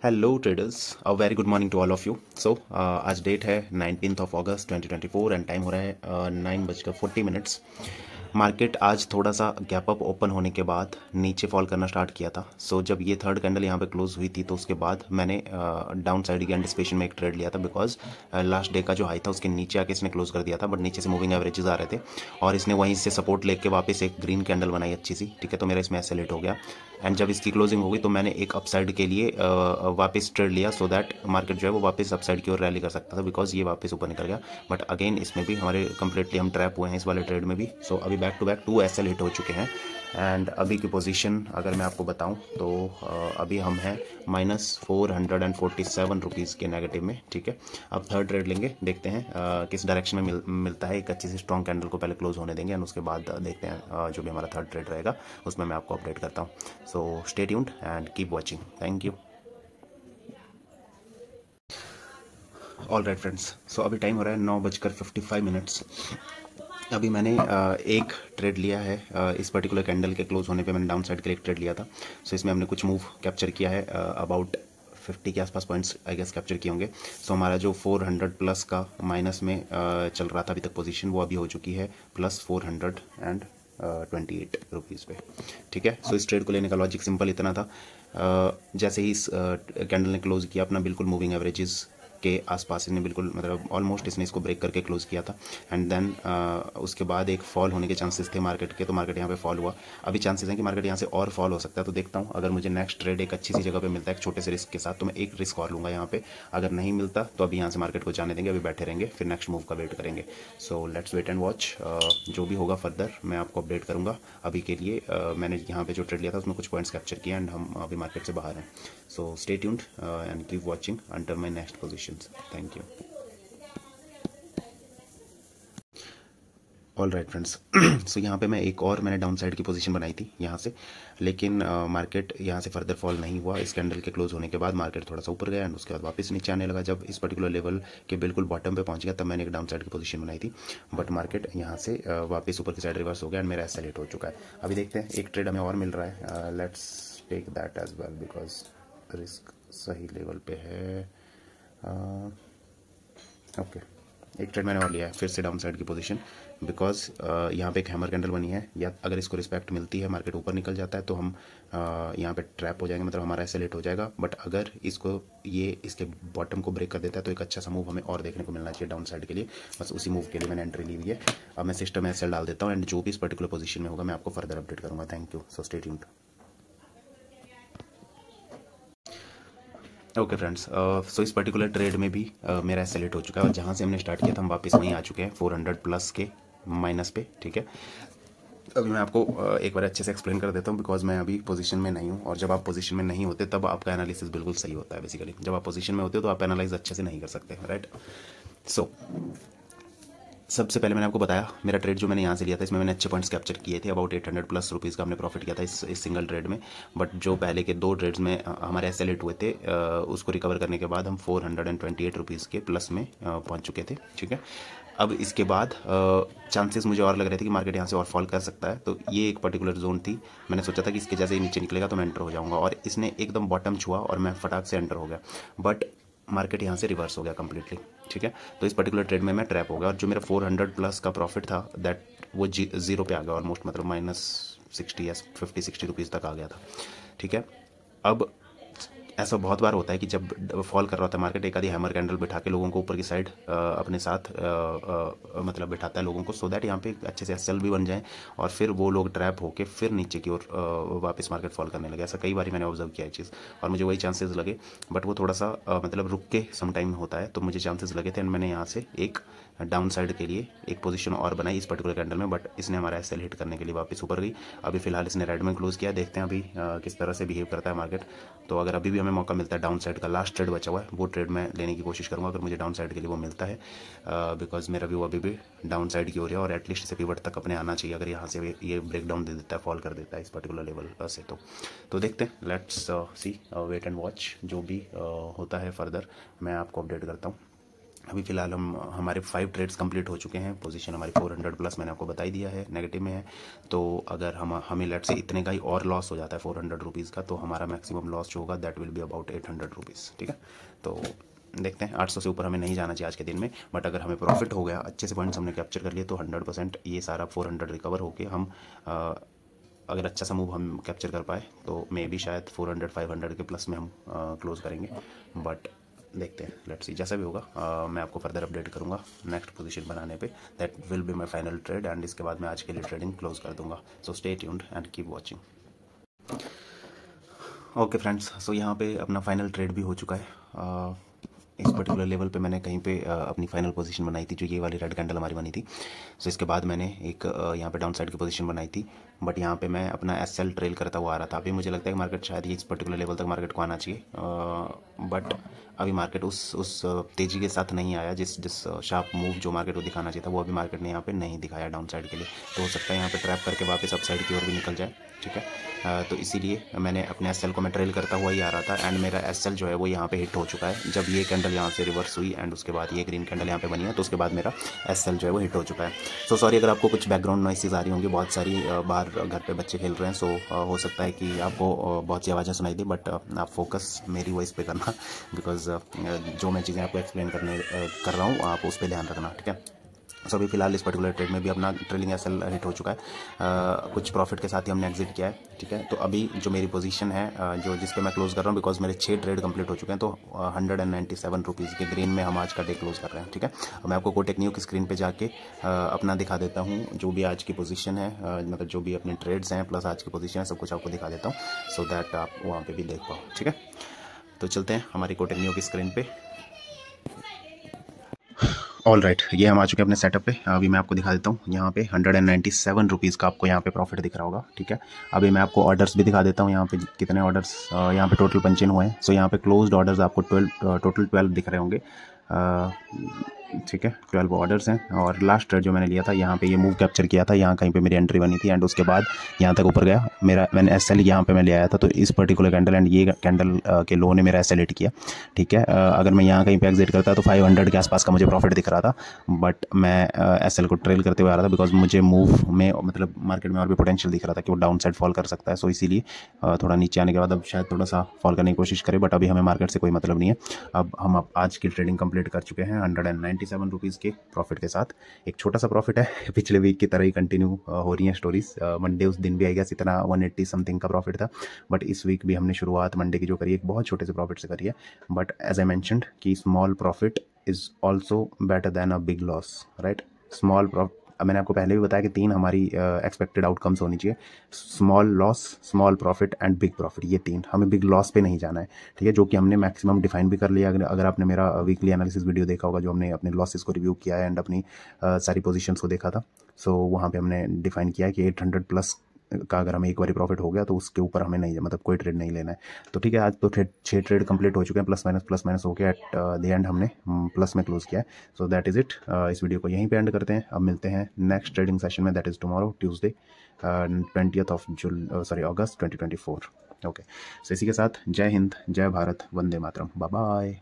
Hello traders, a very good morning to all of you. So आज date है 19th of August 2024 and time हो रहा है 9:40। Market आज थोड़ा सा गैप अप ओपन होने के बाद नीचे फॉल करना स्टार्ट किया था। जब ये थर्ड कैंडल यहाँ पे क्लोज हुई थी तो उसके बाद मैंने डाउन साइड की एंटिसिपेशन में एक ट्रेड लिया था, बिकॉज लास्ट डे का जो हाई था उसके नीचे आके इसने क्लोज कर दिया था, बट नीचे से मूविंग एवरेजेस आ रहे थे और इसने वहीं से सपोर्ट लेके वापस एक ग्रीन कैंडल बनाई अच्छी सी, ठीक है। तो मेरा इसमें ऐसे लेट हो गया एंड जब इसकी क्लोजिंग होगी तो मैंने एक अपसाइड के लिए वापस ट्रेड लिया, सो दैट मार्केट जो है वो वापस अपसाइड की ओर रैली कर सकता था, बिकॉज ये वापस ऊपर निकल गया। बट अगेन इसमें भी हमारे कंप्लीटली हम ट्रैप हुए हैं इस वाले ट्रेड में भी। सो अभी बैक टू बैक 2 ऐसे हिट हो चुके हैं एंड अभी की पोजीशन अगर मैं आपको बताऊं तो अभी हम हैं -447 रुपीज़ के नेगेटिव में, ठीक है। अब थर्ड ट्रेड लेंगे, देखते हैं किस डायरेक्शन में मिलता है। एक अच्छी सी स्ट्रॉन्ग कैंडल को पहले क्लोज होने देंगे एंड उसके बाद देखते हैं जो भी हमारा थर्ड ट्रेड रहेगा उसमें मैं आपको अपडेट करता हूँ। So stay tuned and keep watching. Thank you. All right friends, so अभी टाइम हो रहा है 9:55। अभी मैंने एक ट्रेड लिया है इस पर्टिकुलर कैंडल के क्लोज होने पे मैंने डाउन साइड के लिए एक ट्रेड लिया था। सो इसमें हमने कुछ मूव कैप्चर किया है, अबाउट 50 के आसपास पॉइंट्स आई गेस कैप्चर किए होंगे। सो हमारा जो 400 प्लस का माइनस में चल रहा था अभी तक पोजीशन, वो अभी हो चुकी है +428 रुपीज़ पे, ठीक है। सो इस ट्रेड को लेने का लॉजिक सिंपल इतना था, जैसे ही इस कैंडल ने क्लोज किया अपना बिल्कुल मूविंग एवरेजेस के आसपास, इसने बिल्कुल मतलब ऑलमोस्ट इसने इसको ब्रेक करके क्लोज किया था एंड देन उसके बाद एक फॉल होने के चांसेस थे मार्केट के, तो मार्केट यहाँ पे फॉल हुआ। अभी चांसेस हैं कि मार्केट यहाँ से और फॉल हो सकता है, तो देखता हूँ अगर मुझे नेक्स्ट ट्रेड एक अच्छी सी जगह पे मिलता है एक छोटे से रिस्क के साथ तो मैं एक रिस्क और लूँगा यहाँ पे। अगर नहीं मिलता तो अभी यहाँ से मार्केट को जाने देंगे, अभी बैठे रहेंगे, फिर नेक्स्ट मूव का वेट करेंगे। So let's wait and watch, जो भी होगा फर्दर मैं आपको अपडेट करूँगा। अभी के लिए मैंने यहाँ पे जो ट्रेड लिया था उसमें कुछ पॉइंट्स कैप्चर किया एंड हम अभी मार्केट से बाहर हैं। So stay tuned and keep watching until my next positions. Thank you. All right friends, so यहाँ पे मैं एक और मैंने डाउन साइड की पोजीशन बनाई थी यहाँ से, लेकिन मार्केट यहाँ से फर्दर फॉल नहीं हुआ। इस कैंडल के क्लोज होने के बाद मार्केट थोड़ा सा ऊपर गया एंड उसके बाद वापस नीचे आने लगा। जब इस पर्टिकुलर लेवल के बिल्कुल बॉटम पे पहुँच गया तब मैंने एक डाउन साइड की पोजीशन बनाई थी, बट मार्केट यहाँ से वापस ऊपर की साइड रिवर्स हो गया एंड मेरा ऐसा लेट हो चुका है। अभी देखते हैं एक ट्रेड हमें और मिल रहा है, let's take that as well because risk सही लेवल पे है। ओके, एक ट्रेड मैंने और लिया है फिर से डाउन साइड की पोजीशन, बिकॉज यहाँ पे एक हैमर कैंडल बनी है, या अगर इसको रिस्पेक्ट मिलती है मार्केट ऊपर निकल जाता है तो हम यहाँ पे ट्रैप हो जाएंगे, मतलब हमारा ऐसे लेट हो जाएगा। बट अगर इसको ये इसके बॉटम को ब्रेक कर देता है तो एक अच्छा सा मूव हमें और देखने को मिलना चाहिए डाउन साइड के लिए। बस उसी मूव के लिए मैंने एंट्री ली हुई है। अब मैं सिस्टम ऐसे डाल देता हूँ एंड जो भी इस पर्टिकुलर पोजीशन में होगा मैं आपको फर्दर अपडेट करूँगा। Thank you, so stay tuned. Okay friends, so इस पर्टिकुलर ट्रेड में भी मेरा सेलेक्ट हो चुका है और जहाँ से हमने स्टार्ट किया था हम वापस वहीं आ चुके हैं 400 प्लस के माइनस पे, ठीक है। अभी मैं आपको एक बार अच्छे से एक्सप्लेन कर देता हूँ, बिकॉज मैं अभी पोजीशन में नहीं हूँ और जब आप पोजीशन में नहीं होते तब आपका एनालिसिस बिल्कुल सही होता है। बेसिकली जब आप पोजीशन में होते हो तो आप एनालाइज अच्छे से नहीं कर सकते, राइट। सो सबसे पहले मैंने आपको बताया मेरा ट्रेड जो मैंने यहाँ से लिया था इसमें मैंने अच्छे पॉइंट्स कैप्चर किए थे, अबाउट 800 प्लस रुपीज़ का हमने प्रॉफिट किया था इस सिंगल ट्रेड में। बट जो पहले के 2 ट्रेड्स में हमारे ऐसे लेट हुए थे उसको रिकवर करने के बाद हम 428 रुपीज़ के प्लस में पहुँच चुके थे, ठीक है। अब इसके बाद चांसेस मुझे और लग रहे थे कि मार्केट यहाँ से और फॉल कर सकता है, तो ये एक पर्टिकुलर जोन थी। मैंने सोचा था कि इसके जैसे ही नीचे निकलेगा तो मैं एंटर हो जाऊँगा और इसने एकदम बॉटम छुआ और मैं फटाक से एंटर हो गया, बट मार्केट यहाँ से रिवर्स हो गया कम्प्लीटली, ठीक है। तो इस पर्टिकुलर ट्रेड में मैं ट्रैप हो गया और जो मेरा 400 प्लस का प्रॉफिट था दैट वो जीरो पे आ गया ऑलमोस्ट, मतलब -60 या 50-60 रुपीज़ तक आ गया था, ठीक है। अब ऐसा बहुत बार होता है कि जब फॉल कर रहा होता है मार्केट एक आधी हैमर कैंडल बिठा के लोगों को ऊपर की साइड अपने साथ मतलब बिठाता है लोगों को, सो दैट यहाँ पे अच्छे से एसएल भी बन जाए और फिर वो लोग ट्रैप होके फिर नीचे की ओर वापस मार्केट फॉल करने लगे। ऐसा कई बार मैंने ऑब्जर्व किया है चीज़ और मुझे वही चांसेस लगे, बट वो थोड़ा सा मतलब रुक के सम टाइम होता है, तो मुझे चांसेस लगे थे एंड मैंने यहाँ से एक डाउन साइड के लिए एक पोजीशन और बनाई इस पर्टिकुलर कैंडल में, बट इसने हमारा एसएल हिट करने के लिए वापस ऊपर गई। अभी फिलहाल इसने रेड में क्लोज किया, देखते हैं अभी किस तरह से बिहेव करता है मार्केट। तो अगर अभी भी हमें मौका मिलता है डाउन साइड का, लास्ट ट्रेड बचा हुआ है वो ट्रेड मैं लेने की कोशिश करूँगा अगर मुझे डाउन साइड के लिए वो मिलता है, बिकॉज मेरा व्यू अभी भी डाउन साइड की हो रहा है और एटलीस्ट इसे पिवट तक अपने आना चाहिए। अगर यहाँ से ये ब्रेक डाउन दे देता है, फॉल कर देता है इस पर्टिकुलर लेवल से, तो देखते हैं, let's see, wait and watch. जो भी होता है फर्दर मैं आपको अपडेट करता हूँ। अभी फ़िलहाल हमारे 5 ट्रेड्स कंप्लीट हो चुके हैं। पोजीशन हमारी 400 प्लस मैंने आपको बता ही दिया है, नेगेटिव में है। तो अगर हमें लेट से इतने का ही और लॉस हो जाता है 400 रुपीज़ का, तो हमारा मैक्सिमम लॉस जो होगा that will be about 800 rupees. ठीक है, तो देखते हैं। 800 से ऊपर हमें नहीं जाना चाहिए आज के दिन में, बट अगर हमें प्रॉफिट हो गया, अच्छे से पॉइंट्स हमने कैप्चर कर लिए, तो 100% ये सारा 400 रिकवर होके हम अगर अच्छा सा मूव हम कैप्चर कर पाए तो मे बी शायद 400-500 के प्लस में हम क्लोज करेंगे। बट देखते हैं, लेट्स सी, जैसा भी होगा मैं आपको फर्दर अपडेट करूंगा नेक्स्ट पोजीशन बनाने पे। That will be my final trade and इसके बाद मैं आज के लिए ट्रेडिंग क्लोज कर दूंगा। So stay tuned and keep watching. Okay friends, so यहाँ पे अपना फाइनल ट्रेड भी हो चुका है। इस पर्टिकुलर लेवल पे मैंने कहीं पे अपनी फाइनल पोजीशन बनाई थी, जो ये वाली रेड कैंडल हमारी बनी थी। सो इसके बाद मैंने एक यहाँ पे डाउन साइड की पोजीशन बनाई थी, बट यहाँ पे मैं अपना एसएल ट्रेल करता हुआ आ रहा था। अभी मुझे लगता है कि मार्केट शायद ये इस पर्टिकुलर लेवल तक मार्केट को आना चाहिए, बट अभी मार्केट उस तेज़ी के साथ नहीं आया जिस शार्प मूव जो मार्केट को दिखाना चाहिए था, वो अभी मार्केट ने यहाँ पे नहीं दिखाया डाउन साइड के लिए। तो हो सकता है यहाँ पे ट्रैप करके वापस अप साइड की ओर भी निकल जाए। ठीक है, तो इसीलिए मैंने अपने एसएल को मैं ट्रेल करता हुआ ही आ रहा था, एंड मेरा एसएल जो है वो यहाँ पे हिट हो चुका है। जब ये कैंडल यहाँ से रिवर्स हुई एंड उसके बाद ये ग्रीन कैंडल यहाँ पे बनी है, तो उसके बाद मेरा एसएल जो है वो हिट हो चुका है। सो सॉरी अगर आपको कुछ बैकग्राउंड नॉइसेस आ रही होंगी, बहुत सारी बाहर घर पे बच्चे खेल रहे हैं। सो हो सकता है कि आपको बहुत सी आवाज़ें सुनाई दी, बट आप फोकस मेरी वॉइस पे करना, बिकॉज जो मैं चीज़ें आपको एक्सप्लेन कर रहा हूँ आप उस पर ध्यान रखना। ठीक है, सो अभी फिलहाल इस पर्टिकुलर ट्रेड में भी अपना ट्रेलिंग एसएल हिट हो चुका है। कुछ प्रॉफिट के साथ ही हमने एग्जिट किया है। ठीक है, तो अभी जो मेरी पोजीशन है जो जिस पे मैं क्लोज कर रहा हूँ, बिकॉज मेरे 6 ट्रेड कंप्लीट हो चुके हैं, तो 197 रुपीज़ के ग्रीन में हम आज का डे क्लोज कर रहे हैं। ठीक है, मैं आपको कोटेक न्यू की स्क्रीन पे जाके अपना दिखा देता हूँ, जो भी आज की पोजीशन है, मतलब जो भी अपने ट्रेड्स हैं प्लस आज की पोजीशन है, सब कुछ आपको दिखा देता हूँ, सो दैट आप वहाँ पर भी देख पाओ। ठीक है, तो चलते हैं हमारी कोटेक न्यू की स्क्रीन पे। ऑल राइट, ये हम आ चुके हैं अपने सेटअप पे। अभी मैं आपको दिखा देता हूँ, यहाँ पे 197 रुपीज़ का आपको यहाँ पे प्रॉफिट दिख रहा होगा। ठीक है, अभी मैं आपको ऑर्डर्स भी दिखा देता हूँ, यहाँ पे कितने ऑर्डर्स यहाँ पे टोटल पंच इन हुए हैं। सो यहाँ पे क्लोज्ड ऑर्डर्स आपको टोटल 12 दिख रहे होंगे। ठीक है, 12 ऑर्डर्स हैं, और लास्ट ट्रेड जो मैंने लिया था यहाँ पे ये मूव कैप्चर किया था, यहाँ कहीं पे मेरी एंट्री बनी थी, एंड उसके बाद यहाँ तक ऊपर गया मैंने एसएल यहाँ पे मैं ले आया था। तो इस पर्टिकुलर कैंडल एंड ये कैंडल के लो ने मेरा एसएल हिट किया। ठीक है, अगर मैं यहाँ कहीं पे एग्जिट करता तो 500 के आसपास का मुझे प्रॉफिट दिख रहा था, बट मैं एसएल को ट्रेल करते हुए आ रहा था, बिकॉज मुझे मूव में मतलब मार्केट में और भी पोटेंशियल दिख रहा था कि वो डाउन साइड फॉल कर सकता है। सो इसीलिए थोड़ा नीचे आने के बाद अब शायद थोड़ा सा फॉल करने की कोशिश करें, बट अभी हमें मार्केट से कोई मतलब नहीं है। अब हम आज की ट्रेडिंग कंप्लीट कर चुके हैं 197 रुपीज़ के प्रॉफिट के साथ। एक छोटा सा प्रॉफिट है, पिछले वीक की तरह ही कंटिन्यू हो रही हैं स्टोरीज। मंडे उस दिन भी आई गया इतना 180 समथिंग का प्रॉफिट था, बट इस वीक भी हमने शुरुआत मंडे की जो करी है एक बहुत छोटे से प्रॉफिट से करी है। बट एज आई मेंशन्ड कि small profit is also better than a big loss, right. Small profit, मैंने आपको पहले भी बताया कि 3 हमारी एक्सपेक्टेड आउटकम्स होनी चाहिए, small loss, small profit and big profit. ये 3, हमें बिग लॉस पे नहीं जाना है। ठीक है, जो कि हमने मैक्सिमम डिफाइन भी कर लिया। अगर आपने मेरा वीकली एनालिसिस वीडियो देखा होगा, जो हमने अपने लॉसेस को रिव्यू किया है एंड अपनी सारी पोजीशंस को देखा था, सो वहाँ पे हमने डिफाइन किया है कि 800 प्लस का अगर हमें एक बार प्रॉफिट हो गया तो उसके ऊपर हमें नहीं, मतलब कोई ट्रेड नहीं लेना है। तो ठीक है, आज तो 6 ट्रेड कंप्लीट हो चुके हैं, प्लस माइनस हो गया, एट द एंड हमने प्लस में क्लोज किया है। So that is it. इस वीडियो को यहीं पे एंड करते हैं। अब मिलते हैं नेक्स्ट ट्रेडिंग सेशन में, that is tomorrow Tuesday 20th of August 2024। Okay, so इसी के साथ जय हिंद, जय भारत, वंदे मातरम, बाय बाय।